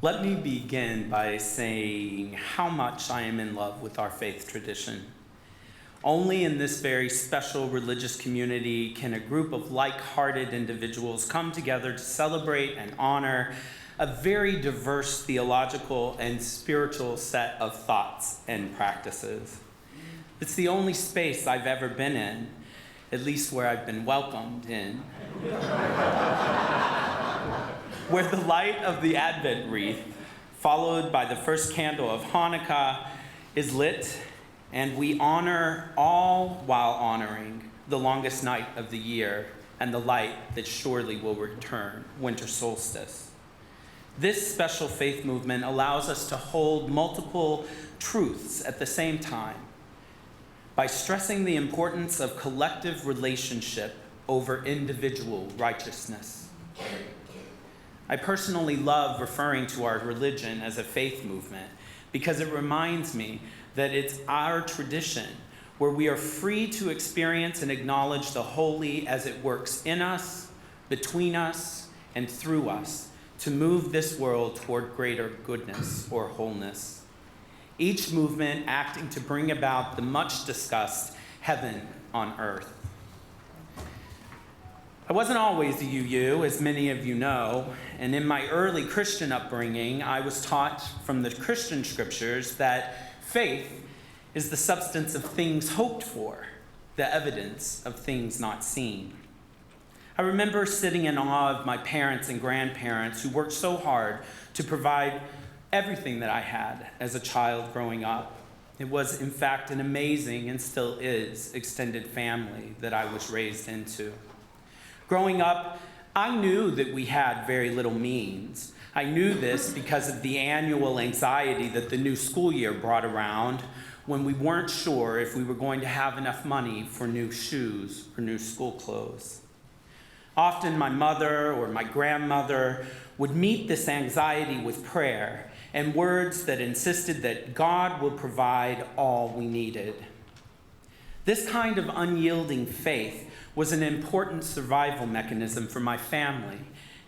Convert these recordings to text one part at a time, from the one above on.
Let me begin by saying how much I am in love with our faith tradition. Only in this very special religious community can a group of like-hearted individuals come together to celebrate and honor a very diverse theological and spiritual set of thoughts and practices. It's the only space I've ever been in, at least where I've been welcomed in, where the light of the Advent wreath, followed by the first candle of Hanukkah, is lit, and we honor all while honoring the longest night of the year and the light that surely will return, winter solstice. This special faith movement allows us to hold multiple truths at the same time by stressing the importance of collective relationship over individual righteousness. I personally love referring to our religion as a faith movement because it reminds me that it's our tradition where we are free to experience and acknowledge the holy as it works in us, between us, and through us to move this world toward greater goodness or wholeness. Each movement acting to bring about the much discussed heaven on earth. I wasn't always a UU, as many of you know, and in my early Christian upbringing, I was taught from the Christian scriptures that faith is the substance of things hoped for, the evidence of things not seen. I remember sitting in awe of my parents and grandparents who worked so hard to provide everything that I had as a child growing up. It was, in fact, an amazing and still is extended family that I was raised into. Growing up, I knew that we had very little means. I knew this because of the annual anxiety that the new school year brought around when we weren't sure if we were going to have enough money for new shoes or new school clothes. Often my mother or my grandmother would meet this anxiety with prayer and words that insisted that God will provide all we needed. This kind of unyielding faith was an important survival mechanism for my family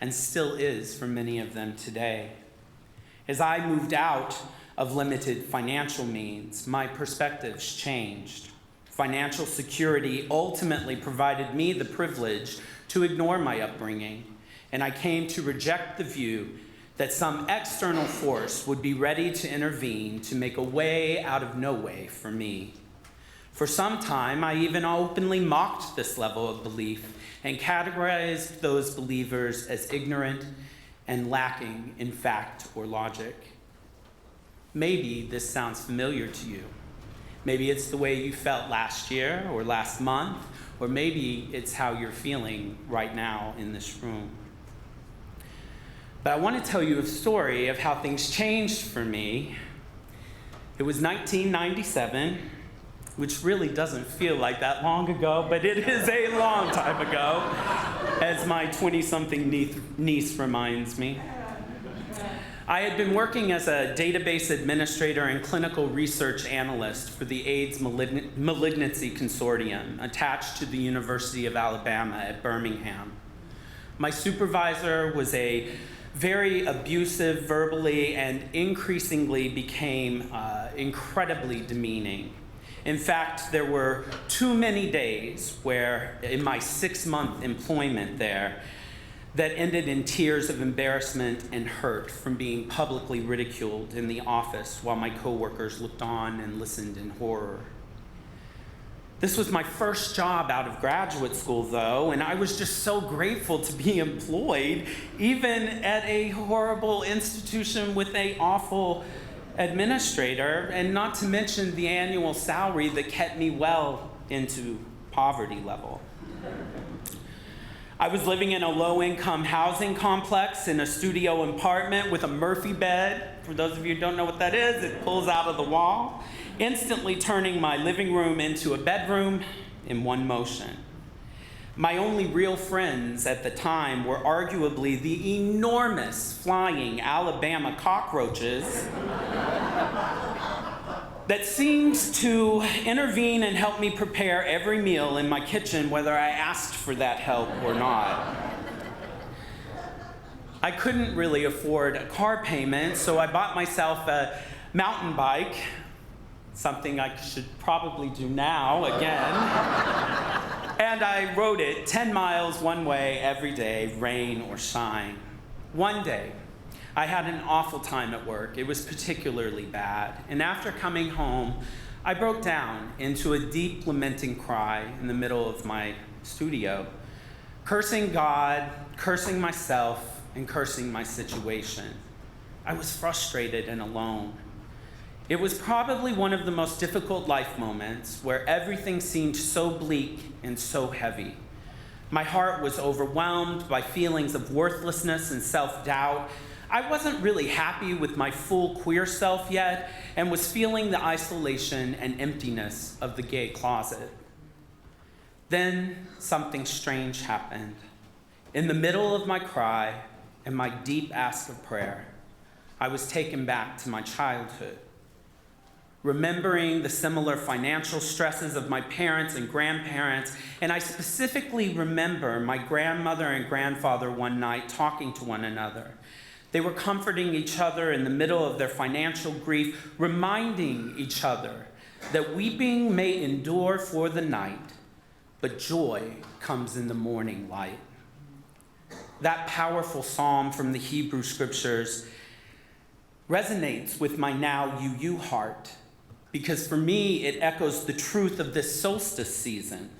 and still is for many of them today. As I moved out of limited financial means, my perspectives changed. Financial security ultimately provided me the privilege to ignore my upbringing, and I came to reject the view that some external force would be ready to intervene to make a way out of no way for me. For some time, I even openly mocked this level of belief and categorized those believers as ignorant and lacking in fact or logic. Maybe this sounds familiar to you. Maybe it's the way you felt last year or last month, or maybe it's how you're feeling right now in this room. But I want to tell you a story of how things changed for me. It was 1997, which really doesn't feel like that long ago, but it is a long time ago, as my 20-something niece reminds me. I had been working as a database administrator and clinical research analyst for the AIDS Malignancy Consortium attached to the University of Alabama at Birmingham. My supervisor was a very abusive verbally and increasingly became incredibly demeaning. In fact, there were too many days where, in my 6-month employment there, that ended in tears of embarrassment and hurt from being publicly ridiculed in the office while my coworkers looked on and listened in horror. This was my first job out of graduate school, though, and I was just so grateful to be employed, even at a horrible institution with an awful administrator, and not to mention the annual salary that kept me well into poverty level. I was living in a low-income housing complex in a studio apartment with a Murphy bed. For those of you who don't know what that is, it pulls out of the wall, instantly turning my living room into a bedroom in one motion. My only real friends at the time were arguably the enormous flying Alabama cockroaches that seemed to intervene and help me prepare every meal in my kitchen, whether I asked for that help or not. I couldn't really afford a car payment, so I bought myself a mountain bike, something I should probably do now again. And I rode it 10 miles one way every day, rain or shine. One day, I had an awful time at work. It was particularly bad. And after coming home, I broke down into a deep lamenting cry in the middle of my studio, cursing God, cursing myself, and cursing my situation. I was frustrated and alone. It was probably one of the most difficult life moments where everything seemed so bleak and so heavy. My heart was overwhelmed by feelings of worthlessness and self-doubt. I wasn't really happy with my full queer self yet and was feeling the isolation and emptiness of the gay closet. Then something strange happened. In the middle of my cry and my deep ask of prayer, I was taken back to my childhood. Remembering the similar financial stresses of my parents and grandparents, and I specifically remember my grandmother and grandfather one night talking to one another. They were comforting each other in the middle of their financial grief, reminding each other that weeping may endure for the night, but joy comes in the morning light. That powerful psalm from the Hebrew scriptures resonates with my now UU heart, because for me, it echoes the truth of this solstice season.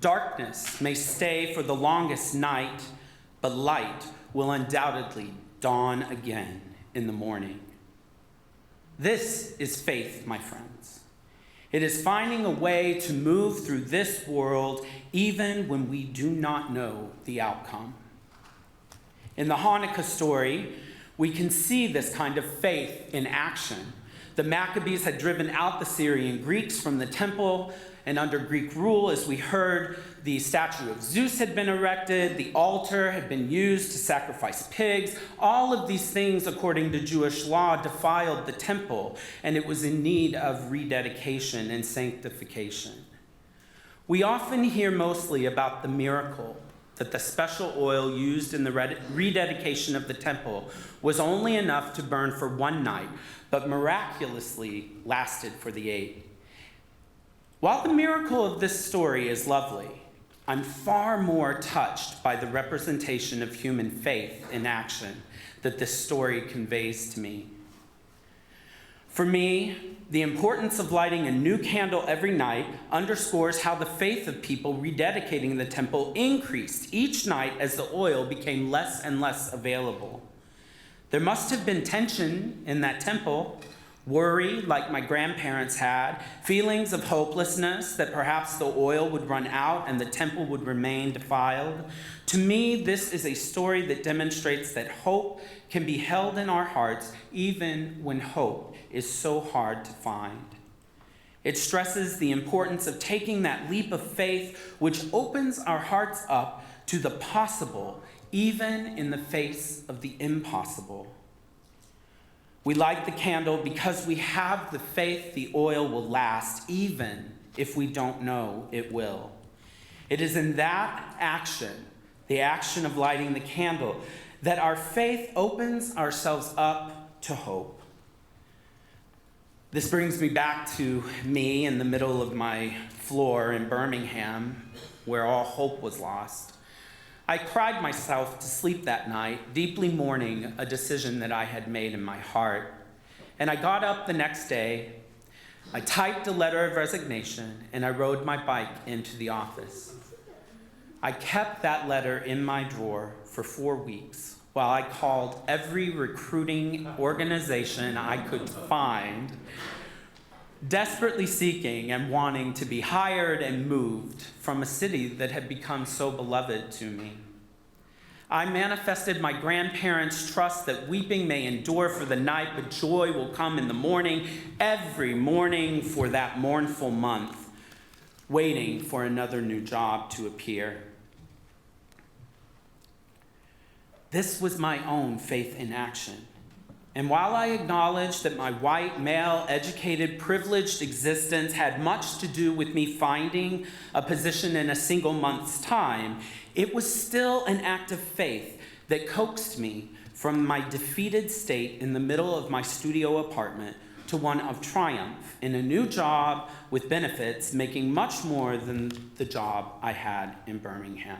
Darkness may stay for the longest night, but light will undoubtedly dawn again in the morning. This is faith, my friends. It is finding a way to move through this world even when we do not know the outcome. In the Hanukkah story, we can see this kind of faith in action. The Maccabees had driven out the Syrian Greeks from the temple, and under Greek rule, as we heard, the statue of Zeus had been erected, the altar had been used to sacrifice pigs. All of these things, according to Jewish law, defiled the temple, and it was in need of rededication and sanctification. We often hear mostly about the miracle that the special oil used in the rededication of the temple was only enough to burn for one night, but miraculously lasted for the 8. While the miracle of this story is lovely, I'm far more touched by the representation of human faith in action that this story conveys to me. For me, the importance of lighting a new candle every night underscores how the faith of people rededicating the temple increased each night as the oil became less and less available. There must have been tension in that temple, worry like my grandparents had, feelings of hopelessness that perhaps the oil would run out and the temple would remain defiled. To me, this is a story that demonstrates that hope can be held in our hearts even when hope is so hard to find. It stresses the importance of taking that leap of faith which opens our hearts up to the possible, even in the face of the impossible. We light the candle because we have the faith the oil will last, even if we don't know it will. It is in that action, the action of lighting the candle, that our faith opens ourselves up to hope. This brings me back to me in the middle of my floor in Birmingham, where all hope was lost. I cried myself to sleep that night, deeply mourning a decision that I had made in my heart. And I got up the next day, I typed a letter of resignation, and I rode my bike into the office. I kept that letter in my drawer for 4 weeks while I called every recruiting organization I could find, desperately seeking and wanting to be hired and moved from a city that had become so beloved to me. I manifested my grandparents' trust that weeping may endure for the night, but joy will come in the morning, every morning for that mournful month, waiting for another new job to appear. This was my own faith in action, And while I acknowledge that my white, male, educated, privileged existence had much to do with me finding a position in a single month's time, it was still an act of faith that coaxed me from my defeated state in the middle of my studio apartment to one of triumph in a new job with benefits, making much more than the job I had in Birmingham.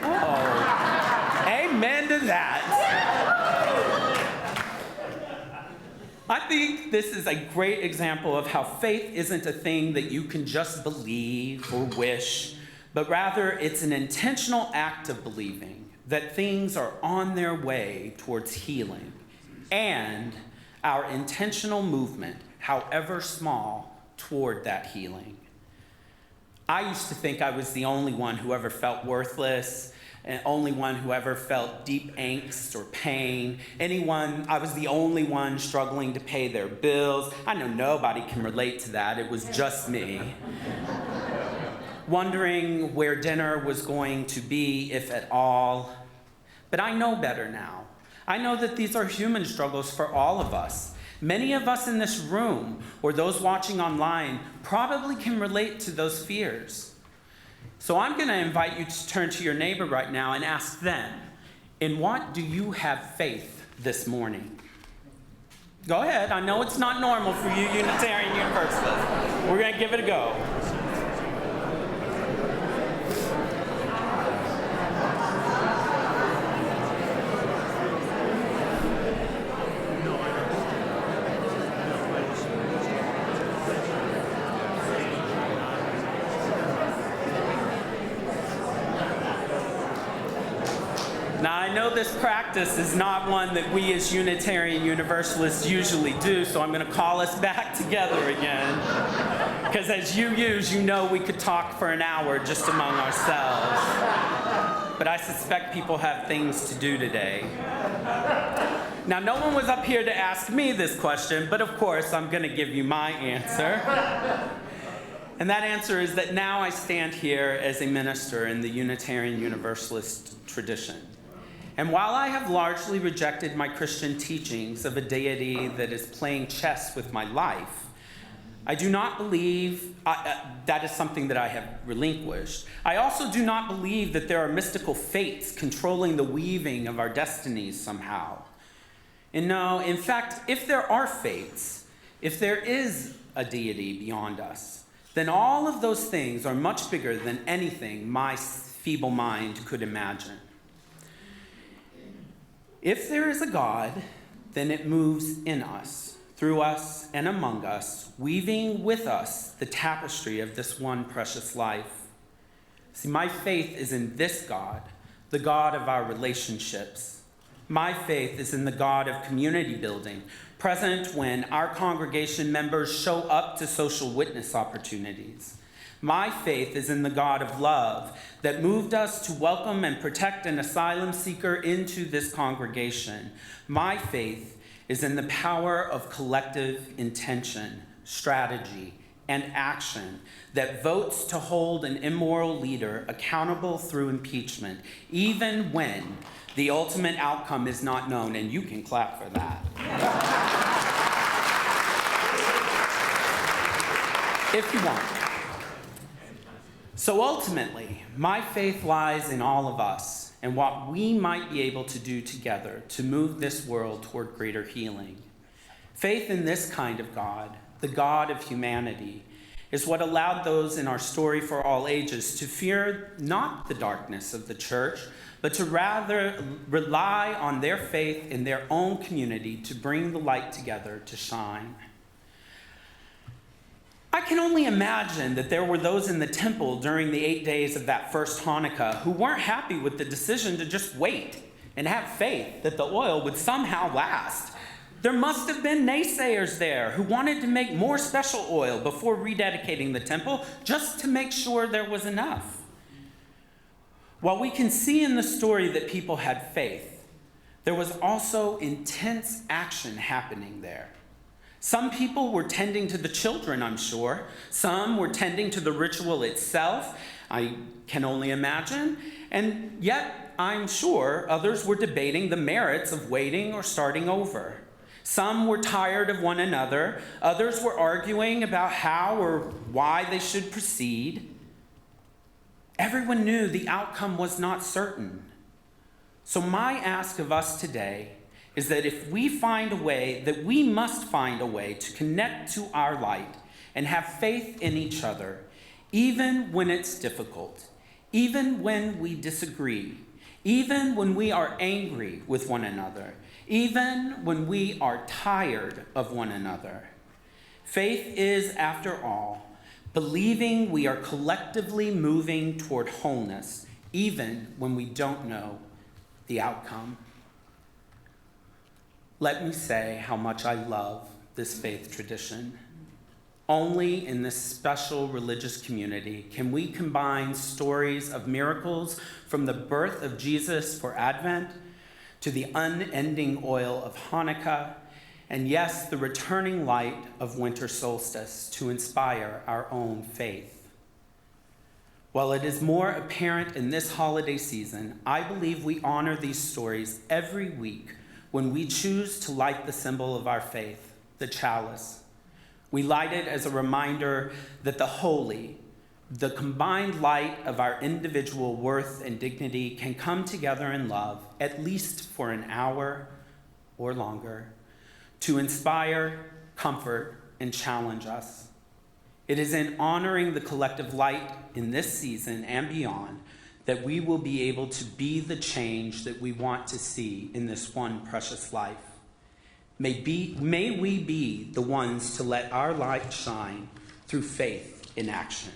Oh, amen to that. I think this is a great example of how faith isn't a thing that you can just believe or wish, but rather it's an intentional act of believing that things are on their way towards healing, and our intentional movement, however small, toward that healing. I used to think I was the only one who ever felt worthless, and only one who ever felt deep angst or pain. I was the only one struggling to pay their bills. I know nobody can relate to that. It was just me. Wondering where dinner was going to be, if at all. But I know better now. I know that these are human struggles for all of us. Many of us in this room, or those watching online, probably can relate to those fears. So I'm going to invite you to turn to your neighbor right now and ask them, in what do you have faith this morning? Go ahead. I know it's not normal for you Unitarian Universalists. We're going to give it a go. Now, I know this practice is not one that we as Unitarian Universalists usually do, so I'm going to call us back together again. Because as UUs, you know we could talk for an hour just among ourselves. But I suspect people have things to do today. Now, no one was up here to ask me this question, but of course, I'm going to give you my answer. And that answer is that now I stand here as a minister in the Unitarian Universalist tradition. And while I have largely rejected my Christian teachings of a deity that is playing chess with my life, I do not believe that is something that I have relinquished. I also do not believe that there are mystical fates controlling the weaving of our destinies somehow. And no, in fact, if there are fates, if there is a deity beyond us, then all of those things are much bigger than anything my feeble mind could imagine. If there is a God, then it moves in us, through us, and among us, weaving with us the tapestry of this one precious life. See, my faith is in this God, the God of our relationships. My faith is in the God of community building, present when our congregation members show up to social witness opportunities. My faith is in the God of love that moved us to welcome and protect an asylum seeker into this congregation. My faith is in the power of collective intention, strategy, and action that votes to hold an immoral leader accountable through impeachment, even when the ultimate outcome is not known, and you can clap for that. If you want. So ultimately, my faith lies in all of us and what we might be able to do together to move this world toward greater healing. Faith in this kind of God, the God of humanity, is what allowed those in our story for all ages to fear not the darkness of the church, but to rather rely on their faith in their own community to bring the light together to shine. I can only imagine that there were those in the temple during the 8 days of that first Hanukkah who weren't happy with the decision to just wait and have faith that the oil would somehow last. There must have been naysayers there who wanted to make more special oil before rededicating the temple just to make sure there was enough. While we can see in the story that people had faith, there was also intense action happening there. Some people were tending to the children, I'm sure. Some were tending to the ritual itself. I can only imagine. And yet, I'm sure others were debating the merits of waiting or starting over. Some were tired of one another. Others were arguing about how or why they should proceed. Everyone knew the outcome was not certain. So my ask of us today is that if we find a way, that we must find a way to connect to our light and have faith in each other, even when it's difficult, even when we disagree, even when we are angry with one another, even when we are tired of one another. Faith is, after all, believing we are collectively moving toward wholeness, even when we don't know the outcome. Let me say how much I love this faith tradition. Only in this special religious community can we combine stories of miracles from the birth of Jesus for Advent to the unending oil of Hanukkah, and yes, the returning light of winter solstice to inspire our own faith. While it is more apparent in this holiday season, I believe we honor these stories every week when we choose to light the symbol of our faith, the chalice. We light it as a reminder that the holy, the combined light of our individual worth and dignity can come together in love, at least for an hour or longer, to inspire, comfort, and challenge us. It is in honoring the collective light in this season and beyond that we will be able to be the change that we want to see in this one precious life. May we be the ones to let our light shine through faith in action.